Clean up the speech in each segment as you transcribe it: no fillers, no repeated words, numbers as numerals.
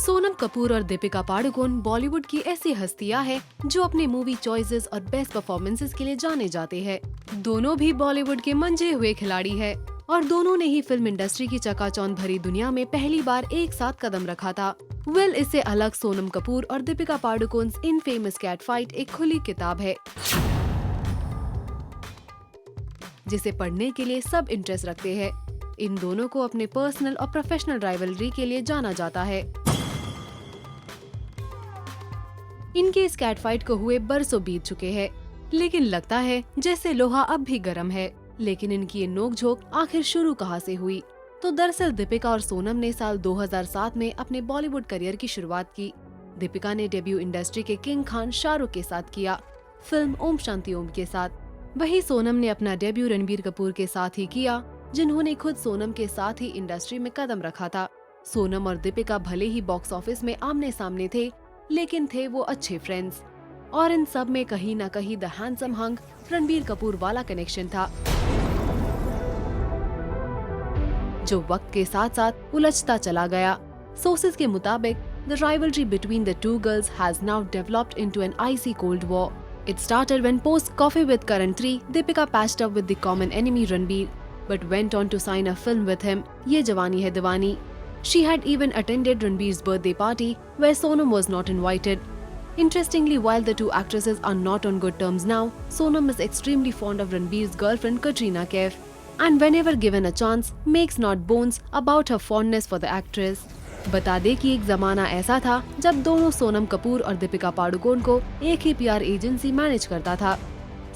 सोनम कपूर और दीपिका पाडुकोन बॉलीवुड की ऐसी हस्तियां हैं जो अपने मूवी चॉइसेस और बेस्ट परफॉर्मेंसेस के लिए जाने जाते हैं। दोनों भी बॉलीवुड के मंजे हुए खिलाड़ी हैं और दोनों ने ही फिल्म इंडस्ट्री की चकाचौंध भरी दुनिया में पहली बार एक साथ कदम रखा था। इससे अलग सोनम कपूर और दीपिका पाडुकोन इन फेमस कैट फाइट एक खुली किताब है जिसे पढ़ने के लिए सब इंटरेस्ट रखते हैं। इन दोनों को अपने पर्सनल और प्रोफेशनल राइवलरी के लिए जाना जाता है। इनके इस कैट फाइट को हुए बरसों बीत चुके हैं, लेकिन लगता है जैसे लोहा अब भी गर्म है। लेकिन इनकी ये नोकझोंक आखिर शुरू कहाँ से हुई? तो दरअसल दीपिका और सोनम ने साल 2007 में अपने बॉलीवुड करियर की शुरुआत की। दीपिका ने डेब्यू इंडस्ट्री के किंग खान शाहरुख के साथ किया, फिल्म ओम शांति ओम के साथ। वही सोनम ने अपना डेब्यू रणबीर कपूर के साथ ही किया, जिन्होंने खुद सोनम के साथ ही इंडस्ट्री में कदम रखा था। सोनम और दीपिका भले ही बॉक्स ऑफिस में आमने सामने थे, लेकिन थे वो अच्छे फ्रेंड्स। और इन सब में कहीं न कहीं the handsome hunk Ranbir Kapoor वाला कनेक्शन था, जो वक्त के साथ साथ उलझता चला गया। सोर्सेज के मुताबिक the rivalry between the two girls has now developed into an icy cold war. It started when post Coffee with Karan 3, Deepika patched up with the common enemy Ranbir, but went on to sign a film with him, Ye Jawani Hai Diwani. She had even attended Ranbir's birthday party, where Sonam was not invited. Interestingly, while the two actresses are not on good terms now, Sonam is extremely fond of Ranbir's girlfriend Katrina Kaif, and whenever given a chance, makes not bones about her fondness for the actress. बता दे कि एक जमाना ऐसा था जब दोनों सोनम कपूर और दीपिका पाडुकोन को एक ही पीआर एजेंसी मैनेज करता था।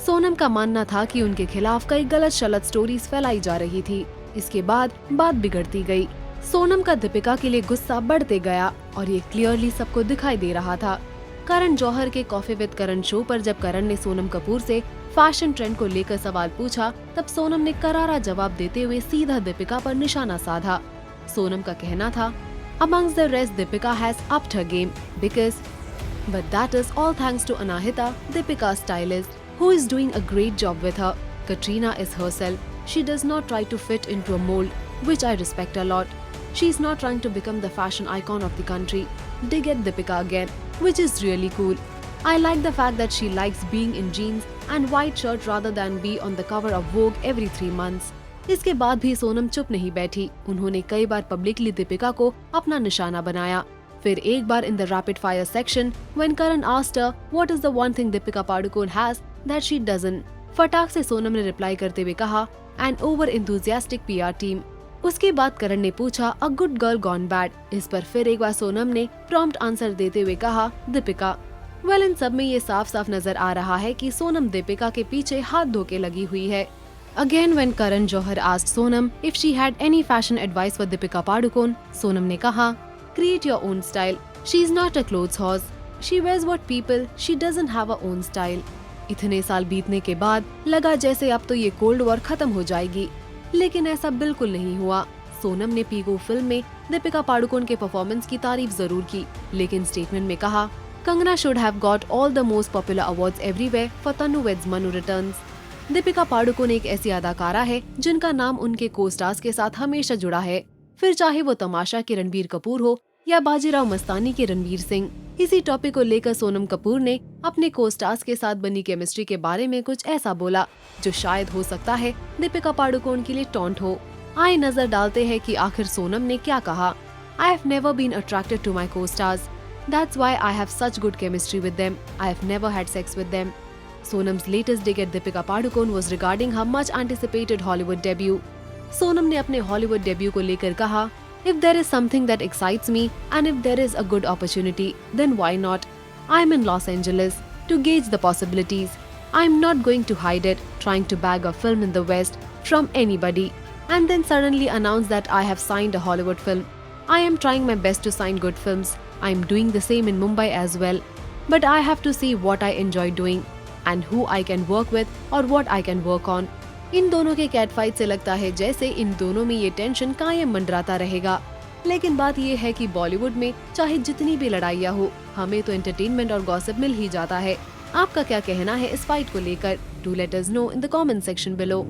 सोनम का मानना था कि उनके खिलाफ कई गलत शलत स्टोरीज फैलाई जा रही थी। इसके बाद बात बिगड़ती गई। सोनम का दीपिका के लिए गुस्सा बढ़ते गया और ये क्लियरली सबको दिखाई दे रहा था। करण जौहर के कॉफी विद करण शो पर जब करण ने सोनम कपूर से फैशन ट्रेंड को लेकर सवाल पूछा, तब सोनम ने करारा जवाब देते हुए सीधा दीपिका पर निशाना साधा। सोनम का कहना था, Amongst the rest, Deepika has upped her game but that is all thanks to Anahita, Deepika's stylist, who is doing a great job with her. Katrina is herself. She does not try to fit into a mold, which I respect a lot. She is not trying to become the fashion icon of the country. Dig at Deepika again, which is really cool. I like the fact that she likes being in jeans and white shirt rather than be on the cover of Vogue every 3 months. इसके बाद भी सोनम चुप नहीं बैठी। उन्होंने कई बार publicly Deepika को अपना निशाना बनाया। फिर एक बार in the rapid fire section when Karan asked her what is the one thing Deepika Padukone has that she doesn't, फटाक से सोनम ने रिप्लाई करते हुए कहा, an over enthusiastic PR team. उसके बाद करण ने पूछा, a good girl gone bad. इस पर फिर एक बार सोनम ने प्रॉम्प्ट आंसर देते हुए कहा, दीपिका। इन सब में ये साफ साफ नजर आ रहा है कि सोनम दीपिका के पीछे हाथ धो के लगी हुई है। Again, when Karan Johar asked Sonam if she had any fashion advice for Deepika Padukone, Sonam ने कहा, create your own style. She is not a clothes horse. She wears what people. She doesn't have her own style. इतने साल बीतने के बाद लगा जैसे अब तो ये कोल्ड वॉर खत्म हो जाएगी, लेकिन ऐसा बिल्कुल नहीं हुआ। सोनम ने पीगो फिल्म में दीपिका पाडुकोन के परफॉर्मेंस की तारीफ जरूर की, लेकिन स्टेटमेंट में कहा, Kangana should have got all the most popular awards everywhere for Tanu Weds Manu Returns. Deepika Padukone एक ऐसी अदाकारा है जिनका नाम उनके को स्टार्स के साथ हमेशा जुड़ा है, फिर चाहे वो तमाशा के रणबीर कपूर हो या बाजीराव मस्तानी के रणवीर सिंह। इसी टॉपिक को लेकर सोनम कपूर ने अपने को स्टार्स के साथ बनी केमिस्ट्री के बारे में कुछ ऐसा बोला जो शायद हो सकता है दीपिका पाडुकोन के लिए टॉन्ट हो। आए नजर डालते हैं कि आखिर सोनम ने क्या कहा। I have never been attracted to my co stars, that's why I have such good chemistry with them, I have never had sex with them. Sonam's latest dig at Deepika Padukone was regarding her much anticipated Hollywood debut. Sonam ने अपने Hollywood debut को लेकर कहा, If there is something that excites me and if there is a good opportunity, then why not? I'm in Los Angeles to gauge the possibilities. I'm not going to hide it, trying to bag a film in the West from anybody, and then suddenly announce that I have signed a Hollywood film. I am trying my best to sign good films. I'm doing the same in Mumbai as well. But I have to see what I enjoy doing and who I can work with or what I can work on. इन दोनों के cat fight से लगता है जैसे इन दोनों में ये tension कायम मंडराता रहेगा। लेकिन बात ये है कि बॉलीवुड में चाहे जितनी भी लड़ाइयाँ हो, हमें तो एंटरटेनमेंट और गॉसिप मिल ही जाता है। आपका क्या कहना है इस फाइट को लेकर? Do let us know in the comment section below.